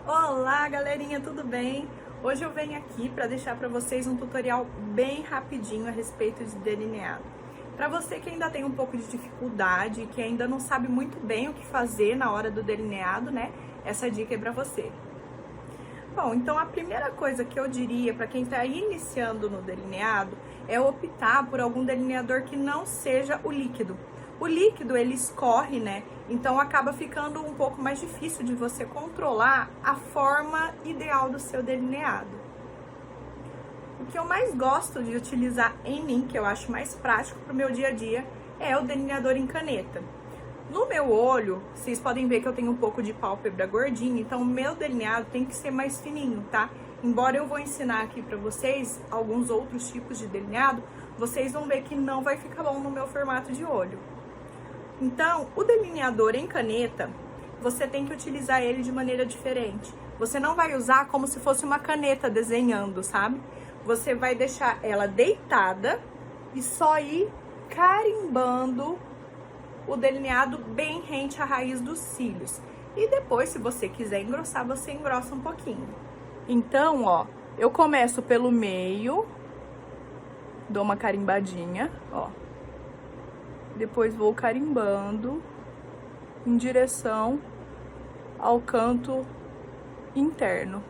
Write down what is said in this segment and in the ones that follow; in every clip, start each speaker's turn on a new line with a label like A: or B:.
A: Olá, galerinha, tudo bem? Hoje eu venho aqui para deixar para vocês um tutorial bem rapidinho a respeito de delineado. Para você que ainda tem um pouco de dificuldade, que ainda não sabe muito bem o que fazer na hora do delineado, né? Essa dica é para você. Bom, então a primeira coisa que eu diria para quem está iniciando no delineado é optar por algum delineador que não seja o líquido. O líquido, ele escorre, né? Então acaba ficando um pouco mais difícil de você controlar a forma ideal do seu delineado. O que eu mais gosto de utilizar em mim, que eu acho mais prático para o meu dia a dia, é o delineador em caneta. No meu olho, vocês podem ver que eu tenho um pouco de pálpebra gordinha, então o meu delineado tem que ser mais fininho, tá? Embora eu vou ensinar aqui pra vocês alguns outros tipos de delineado, vocês vão ver que não vai ficar bom no meu formato de olho. Então, o delineador em caneta, você tem que utilizar ele de maneira diferente. Você não vai usar como se fosse uma caneta desenhando, sabe? Você vai deixar ela deitada e só ir carimbando o delineado bem rente à raiz dos cílios. E depois, se você quiser engrossar, você engrossa um pouquinho. Então, ó, eu começo pelo meio, dou uma carimbadinha, ó. Depois vou carimbando em direção ao canto interno.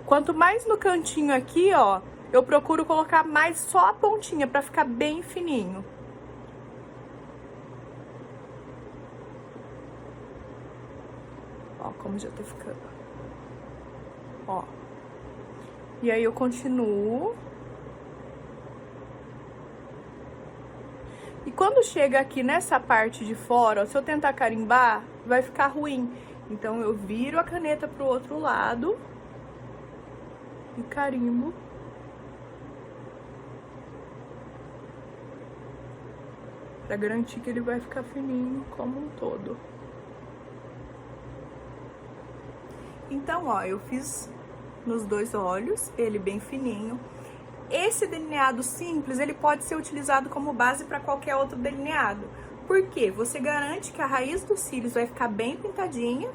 A: Quanto mais no cantinho aqui, ó, eu procuro colocar mais só a pontinha para ficar bem fininho. Ó, como já tá ficando. Ó. E aí eu continuo. E quando chega aqui nessa parte de fora, ó, se eu tentar carimbar, vai ficar ruim. Então eu viro a caneta pro outro lado e carimbo. Pra garantir que ele vai ficar fininho como um todo. Então, ó, eu fiz nos dois olhos, ele bem fininho. Esse delineado simples, ele pode ser utilizado como base para qualquer outro delineado. Por quê? Você garante que a raiz dos cílios vai ficar bem pintadinha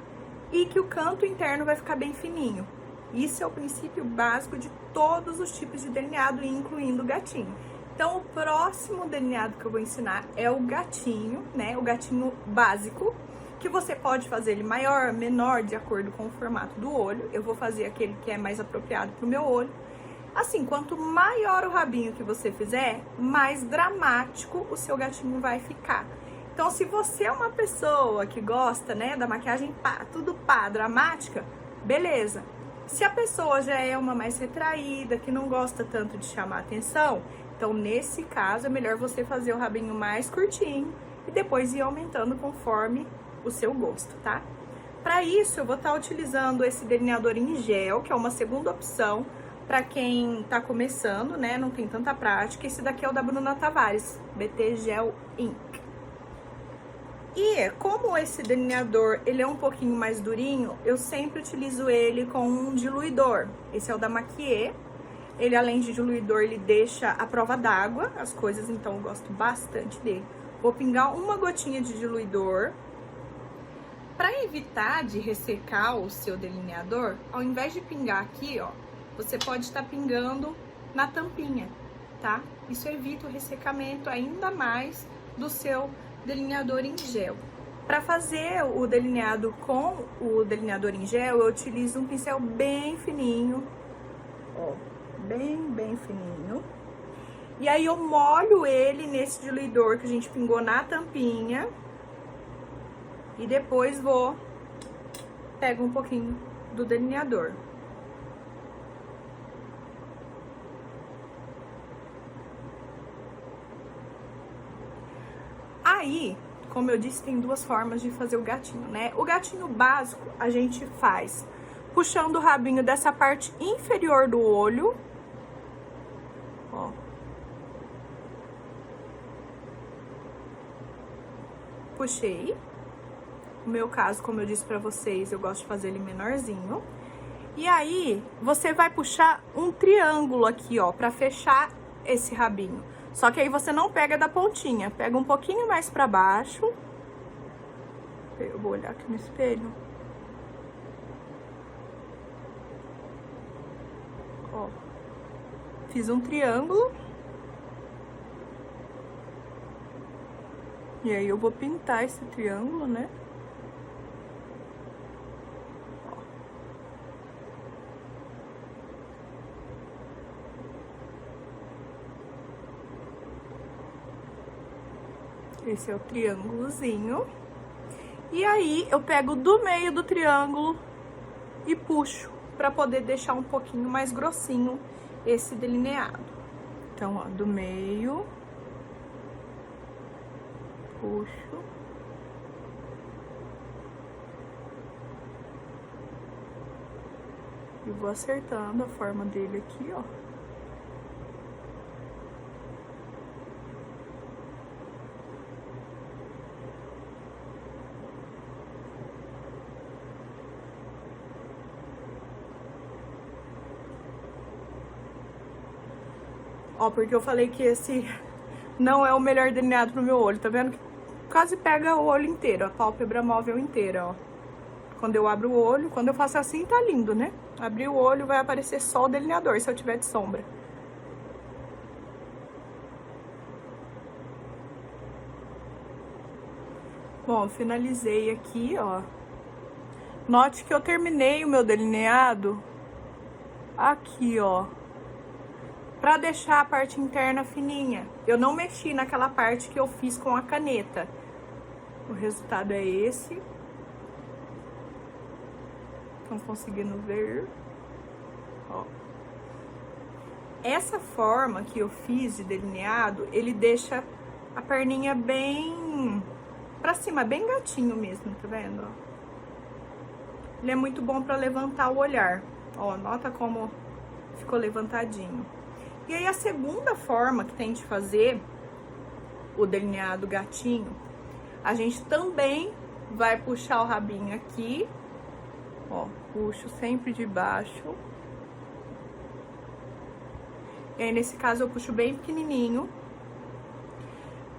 A: e que o canto interno vai ficar bem fininho. Isso é o princípio básico de todos os tipos de delineado, incluindo o gatinho. Então, o próximo delineado que eu vou ensinar é o gatinho, né? O gatinho básico, que você pode fazer ele maior, menor, de acordo com o formato do olho. Eu vou fazer aquele que é mais apropriado para o meu olho. Assim, quanto maior o rabinho que você fizer, mais dramático o seu gatinho vai ficar. Então, se você é uma pessoa que gosta, né, da maquiagem pá, tudo pá, dramática, beleza. Se a pessoa já é uma mais retraída, que não gosta tanto de chamar atenção, então, nesse caso, é melhor você fazer o rabinho mais curtinho e depois ir aumentando conforme o seu gosto, tá? Para isso, eu vou estar utilizando esse delineador em gel, que é uma segunda opção para quem tá começando, né, não tem tanta prática. Esse daqui é o da Bruna Tavares, BT Gel Ink. E como esse delineador, ele é um pouquinho mais durinho, eu sempre utilizo ele com um diluidor. Esse é o da Maquier. Ele, além de diluidor, ele deixa a prova d'água, as coisas, então eu gosto bastante dele. Vou pingar uma gotinha de diluidor. Para evitar de ressecar o seu delineador, ao invés de pingar aqui, ó, você pode estar pingando na tampinha, tá? Isso evita o ressecamento ainda mais do seu delineador em gel. Para fazer o delineado com o delineador em gel, eu utilizo um pincel bem fininho, ó, bem fininho. E aí eu molho ele nesse diluidor que a gente pingou na tampinha. E depois pego um pouquinho do delineador. Aí, como eu disse, tem duas formas de fazer o gatinho, né? O gatinho básico a gente faz puxando o rabinho dessa parte inferior do olho, ó. Puxei. No meu caso, como eu disse pra vocês, eu gosto de fazer ele menorzinho. E aí, você vai puxar um triângulo aqui, ó, pra fechar esse rabinho. Só que aí você não pega da pontinha, pega um pouquinho mais pra baixo. Eu vou olhar aqui no espelho. Ó. Fiz um triângulo. E aí eu vou pintar esse triângulo, né? Esse é o triângulozinho. E aí, eu pego do meio do triângulo e puxo, pra poder deixar um pouquinho mais grossinho esse delineado. Então, ó, do meio, puxo. E vou acertando a forma dele aqui, ó. Ó, porque eu falei que esse não é o melhor delineado pro meu olho, tá vendo? Quase pega o olho inteiro, a pálpebra móvel inteira, ó. Quando eu abro o olho, quando eu faço assim, tá lindo, né? Abrir o olho, vai aparecer só o delineador, se eu tiver de sombra. Bom, finalizei aqui, ó. Note que eu terminei o meu delineado aqui, ó. Pra deixar a parte interna fininha. Eu não mexi naquela parte que eu fiz com a caneta. O resultado é esse. Estão conseguindo ver? Ó. Essa forma que eu fiz de delineado, ele deixa a perninha bem pra cima, bem gatinho mesmo, tá vendo? Ó. Ele é muito bom pra levantar o olhar. Ó, nota como ficou levantadinho. E aí, a segunda forma que tem de fazer o delineado gatinho, a gente também vai puxar o rabinho aqui, ó, puxo sempre de baixo. E aí, nesse caso, eu puxo bem pequenininho.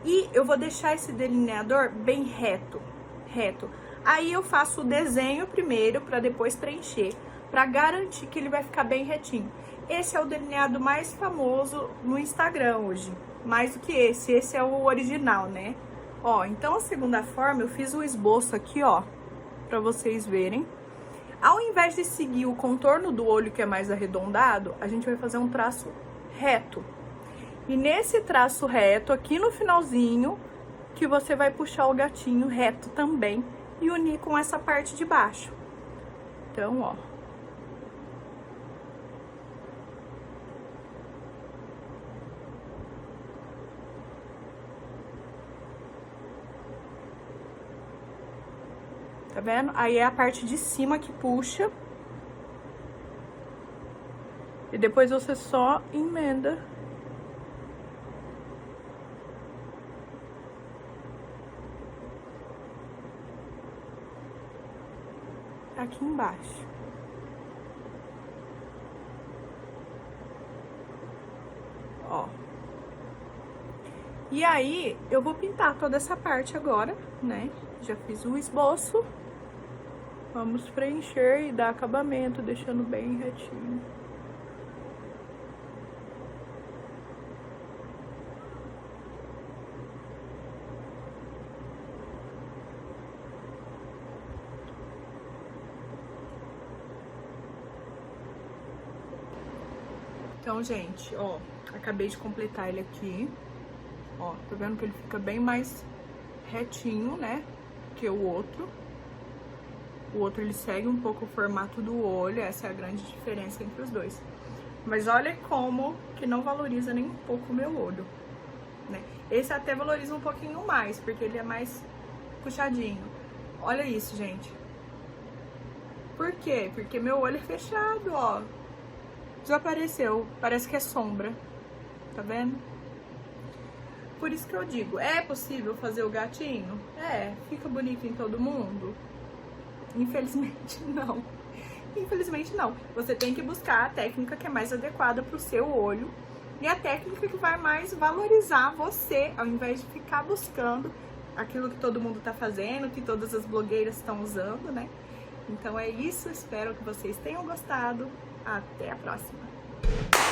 A: E eu vou deixar esse delineador bem reto, reto. Aí, eu faço o desenho primeiro, pra depois preencher, pra garantir que ele vai ficar bem retinho. Esse é o delineado mais famoso no Instagram hoje, mais do que esse é o original, né? Ó, então a segunda forma, eu fiz o esboço aqui, ó, pra vocês verem. Ao invés de seguir o contorno do olho, que é mais arredondado, a gente vai fazer um traço reto. E nesse traço reto, aqui no finalzinho, que você vai puxar o gatinho reto também e unir com essa parte de baixo. Então, ó. Tá vendo? Aí é a parte de cima que puxa. E depois você só emenda. Aqui embaixo. Ó. E aí, eu vou pintar toda essa parte agora, né? Já fiz o esboço. Vamos preencher e dar acabamento, deixando bem retinho. Então, gente, ó, acabei de completar ele aqui. Ó, tá vendo que ele fica bem mais retinho, né, que o outro. O outro, ele segue um pouco o formato do olho, essa é a grande diferença entre os dois. Mas olha como que não valoriza nem um pouco o meu olho, né? Esse até valoriza um pouquinho mais, porque ele é mais puxadinho. Olha isso, gente. Por quê? Porque meu olho é fechado, ó. Desapareceu, parece que é sombra, tá vendo? Por isso que eu digo, é possível fazer o gatinho? É, fica bonito em todo mundo? Infelizmente não. Infelizmente não. Você tem que buscar a técnica que é mais adequada pro seu olho e a técnica que vai mais valorizar você, ao invés de ficar buscando aquilo que todo mundo tá fazendo, que todas as blogueiras estão usando, né? Então é isso, espero que vocês tenham gostado. Até a próxima!